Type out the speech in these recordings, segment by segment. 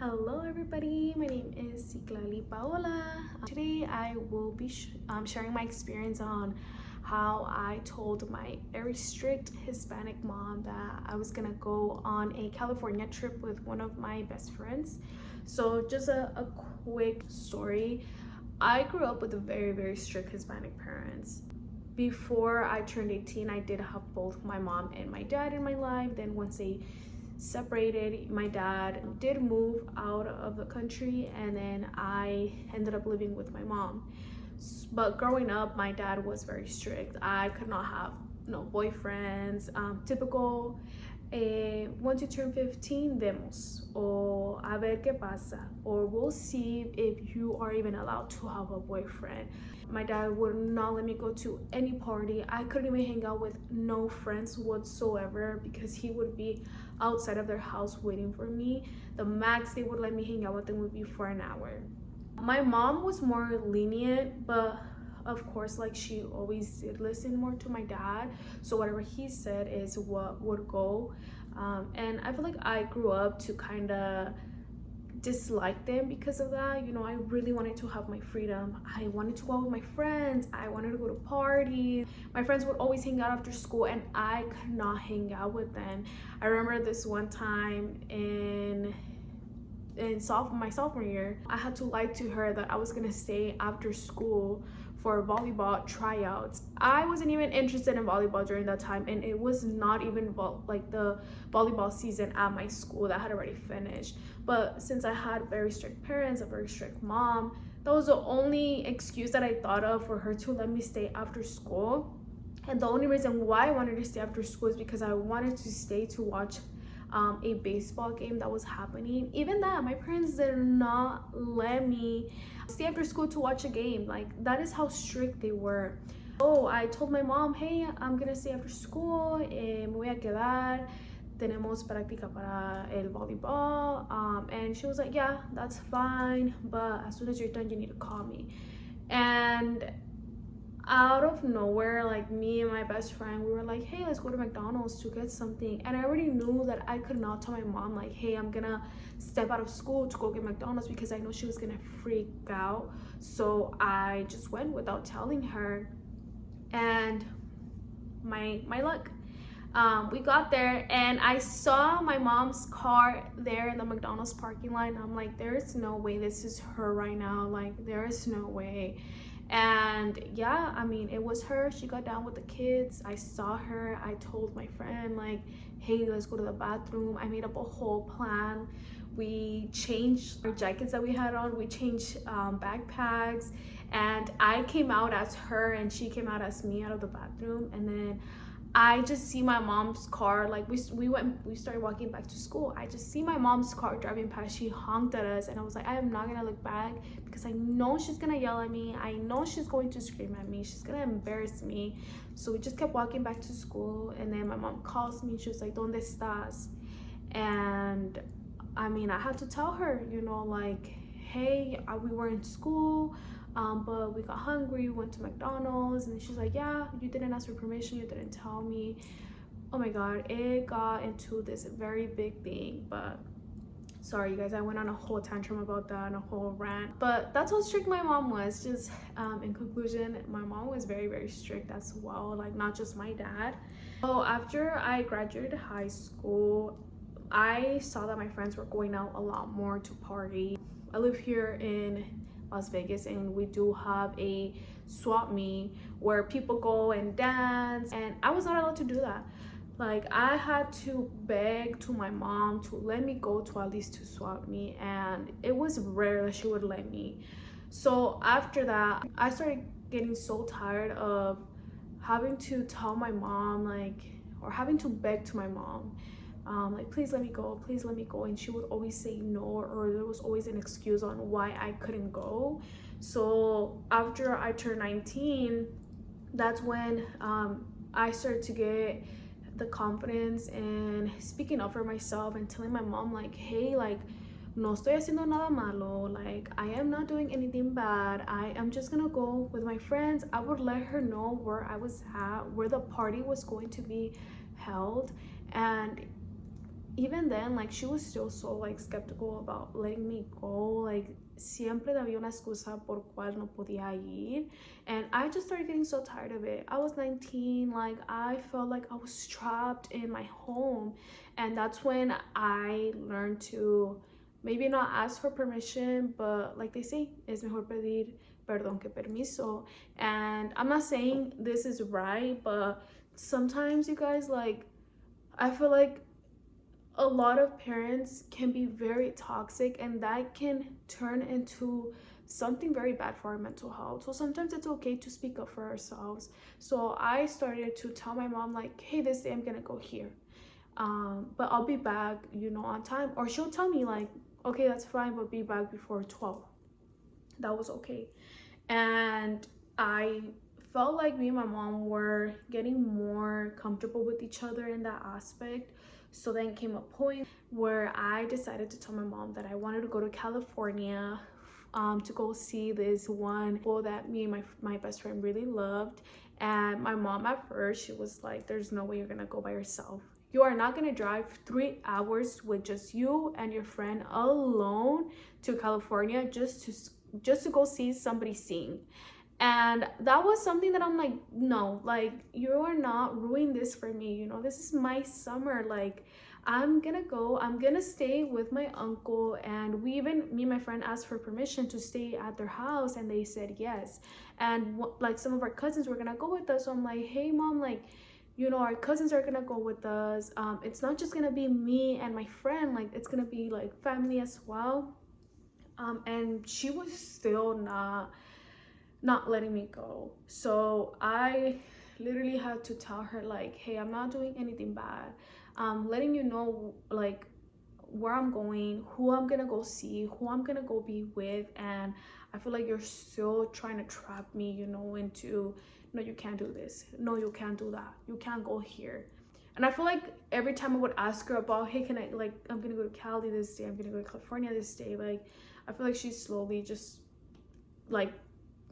Hello everybody, my name is Citlali Paola. Today I will be sharing my experience on how I told my very strict Hispanic mom that I was gonna go on a California trip with one of my best friends. So just a quick story. I grew up with very strict Hispanic parents. Before I turned 18, I did have both my mom and my dad in my life. Then once they separated, my dad did move out of the country, and then I ended up living with my mom. But growing up, my dad was very strict. I could not have no boyfriends. Typical, once you turn 15, vemos, or a ver qué pasa, or we'll see if you are even allowed to have a boyfriend. My dad would not let me go to any party. I couldn't even hang out with no friends whatsoever because he would be outside of their house waiting for me. The max they would let me hang out with them would be for an hour. My mom was more lenient, but of course, like, she always did listen more to my dad, so whatever he said is what would go. And I feel like I grew up to kind of dislike them because of that. You know, I really wanted to have my freedom. I wanted to go out with my friends. I wanted to go to parties. My friends would always hang out after school and I could not hang out with them. I remember this one time in my sophomore year, I had to lie to her that I was gonna stay after school for volleyball tryouts. I wasn't even interested in volleyball during that time, and it was not even like the volleyball season at my school that had already finished. But since I had very strict parents, a very strict mom, that was the only excuse that I thought of for her to let me stay after school. And the only reason why I wanted to stay after school is because I wanted to stay to watch a baseball game that was happening. Even that, my parents did not let me stay after school to watch a game. Like, that is how strict they were. So I told my mom, hey, I'm gonna stay after school, me voy a quedar, tenemos práctica para el volleyball. And she was like, yeah, that's fine, but as soon as you're done, you need to call me. And out of nowhere, like, me and my best friend, we were like, hey, let's go to McDonald's to get something. And I already knew that I could not tell my mom, like, hey, I'm gonna step out of school to go get McDonald's, because I know she was gonna freak out. So I just went without telling her. And my luck, we got there and I saw my mom's car there in the McDonald's parking lot, and I'm like, there's no way this is her right now. Like, there is no way. And yeah, I mean, it was her. She got down with the kids. I saw her. I told my friend, like, hey, let's go to the bathroom. I made up a whole plan. We changed our jackets that we had on. We changed backpacks, and I came out as her and she came out as me out of the bathroom. And then I just see my mom's car. Like, we started walking back to school. I just see my mom's car driving past. She honked at us, and I was like, I am not gonna look back because I know she's gonna yell at me. I know she's going to scream at me. She's gonna embarrass me. So we just kept walking back to school, and then my mom calls me. She was like, ¿Dónde estás? And I mean, I had to tell her, you know, like, hey, we were in school, but we got hungry, we went to McDonald's. And she's like, yeah, you didn't ask for permission, you didn't tell me. Oh my god, it got into this very big thing. But sorry, you guys, I went on a whole tantrum about that and a whole rant. But that's how strict my mom was. Just in conclusion, my mom was very strict as well, like, not just my dad. So after I graduated high school, I saw that my friends were going out a lot more to party. I live here in Las Vegas, and we do have a swap meet where people go and dance, and I was not allowed to do that. Like, I had to beg to my mom to let me go to at least to swap meet, and it was rare that she would let me. So after that, I started getting so tired of having to tell my mom, like, or having to beg to my mom, like, please let me go, please let me go. And she would always say no, or there was always an excuse on why I couldn't go. So after I turned 19, that's when I started to get the confidence in speaking up for myself and telling my mom, like, hey, like, no estoy haciendo nada malo, like, I am not doing anything bad, I am just gonna go with my friends. I would let her know where I was at, where the party was going to be held. And even then, like, she was still so like skeptical about letting me go. Like, siempre había una excusa por cual no podía ir, and I just started getting so tired of it. I was 19, like, I felt like I was trapped in my home, and that's when I learned to maybe not ask for permission, but like they say, es mejor pedir perdón que permiso. And I'm not saying this is right, but sometimes, you guys, like, I feel like a lot of parents can be very toxic, and that can turn into something very bad for our mental health. So sometimes it's okay to speak up for ourselves. So I started to tell my mom, like, hey, this day I'm gonna go here, but I'll be back, on time. Or she'll tell me, like, okay, that's fine, but be back before 12. That was okay. And I felt like me and my mom were getting more comfortable with each other in that aspect. So then came a point where I decided to tell my mom that I wanted to go to California, to go see this one pool that me and my best friend really loved. And my mom, at first, she was like, there's no way you're gonna go by yourself. You are not gonna drive 3 hours with just you and your friend alone to California just to go see somebody sing. And that was something that I'm like, no, like, you are not ruining this for me. This is my summer. Like, I'm gonna stay with my uncle. And me and my friend asked for permission to stay at their house, and they said yes. And like, some of our cousins were gonna go with us. So I'm like, hey mom, like, our cousins are gonna go with us. It's not just gonna be me and my friend, like, it's gonna be like family as well. And she was still not letting me go. So I literally had to tell her, like, hey, I'm not doing anything bad. Letting you know, like, where I'm going, who I'm gonna go see, who I'm gonna go be with. And I feel like you're still trying to trap me, into, no, you can't do this, no, you can't do that, you can't go here. And I feel like every time I would ask her about, hey, can I, like, I'm gonna go to Cali this day, I'm gonna go to California this day, like, I feel like she slowly just, like,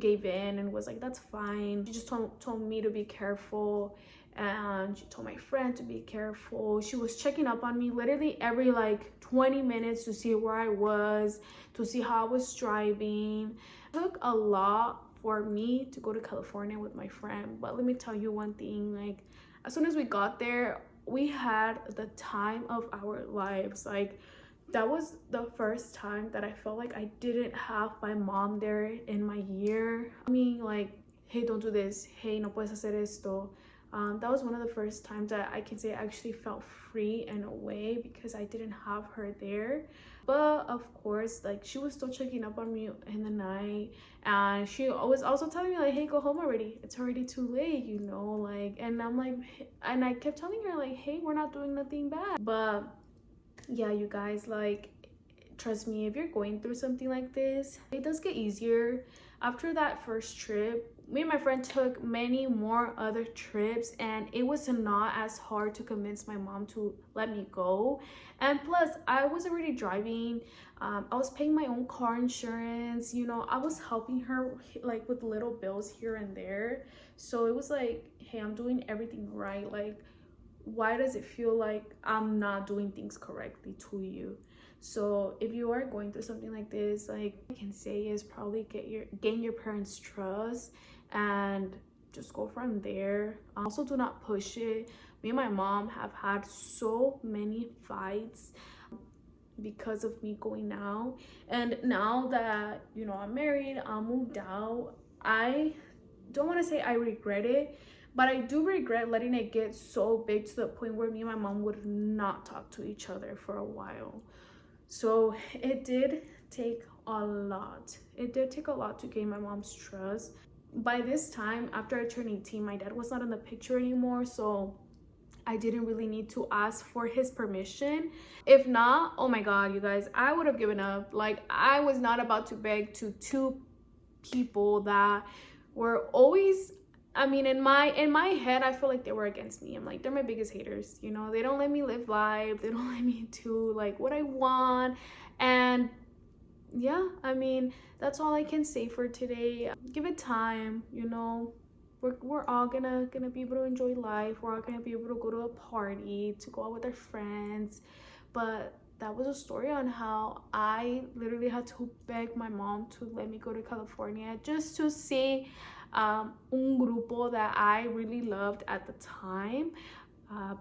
gave in and was like, that's fine. She just told me to be careful, and she told my friend to be careful. She was checking up on me literally every like 20 minutes to see where I was, to see how I was driving. It took a lot for me to go to California with my friend, but let me tell you one thing, like, as soon as we got there, we had the time of our lives. Like, that was the first time that I felt like I didn't have my mom there in my year. I mean, like, hey, don't do this, hey, no puedes hacer esto. That was one of the first times that I can say I actually felt free in a way, because I didn't have her there. But of course, like, she was still checking up on me in the night, and she was also telling me, like, hey, go home already, it's already too late, like. And I'm like, and I kept telling her, like, hey, we're not doing nothing bad. But yeah, you guys, like, trust me, if you're going through something like this, it does get easier. After that first trip, me and my friend took many more other trips, and it was not as hard to convince my mom to let me go. And plus, I was already driving. I was paying my own car insurance. I was helping her, like, with little bills here and there. So it was like, hey, I'm doing everything right. Like, why does it feel like I'm not doing things correctly to you? So if you are going through something like this, like, I can say is probably gain your parents' trust and just go from there. Also, do not push it. Me and my mom have had so many fights because of me going out. And now that, I'm married, I'm moved out, I don't want to say I regret it, but I do regret letting it get so big to the point where me and my mom would not talk to each other for a while. So it did take a lot. It did take a lot to gain my mom's trust. By this time, after I turned 18, my dad was not in the picture anymore, so I didn't really need to ask for his permission. If not, oh my god, you guys, I would have given up. Like, I was not about to beg to two people that were always, I mean, in my head, I feel like they were against me. I'm like, they're my biggest haters. They don't let me live life. They don't let me do like what I want. And yeah, I mean, that's all I can say for today. Give it time, we're all gonna be able to enjoy life. We're all gonna be able to go to a party, to go out with our friends. But that was a story on how I literally had to beg my mom to let me go to California just to see un grupo that I really loved at the time.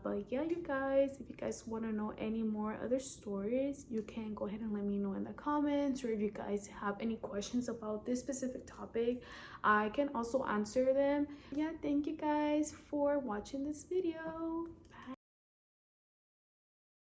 But yeah, you guys, if you guys want to know any more other stories, you can go ahead and let me know in the comments, or if you guys have any questions about this specific topic, I can also answer them. Yeah, thank you guys for watching this video.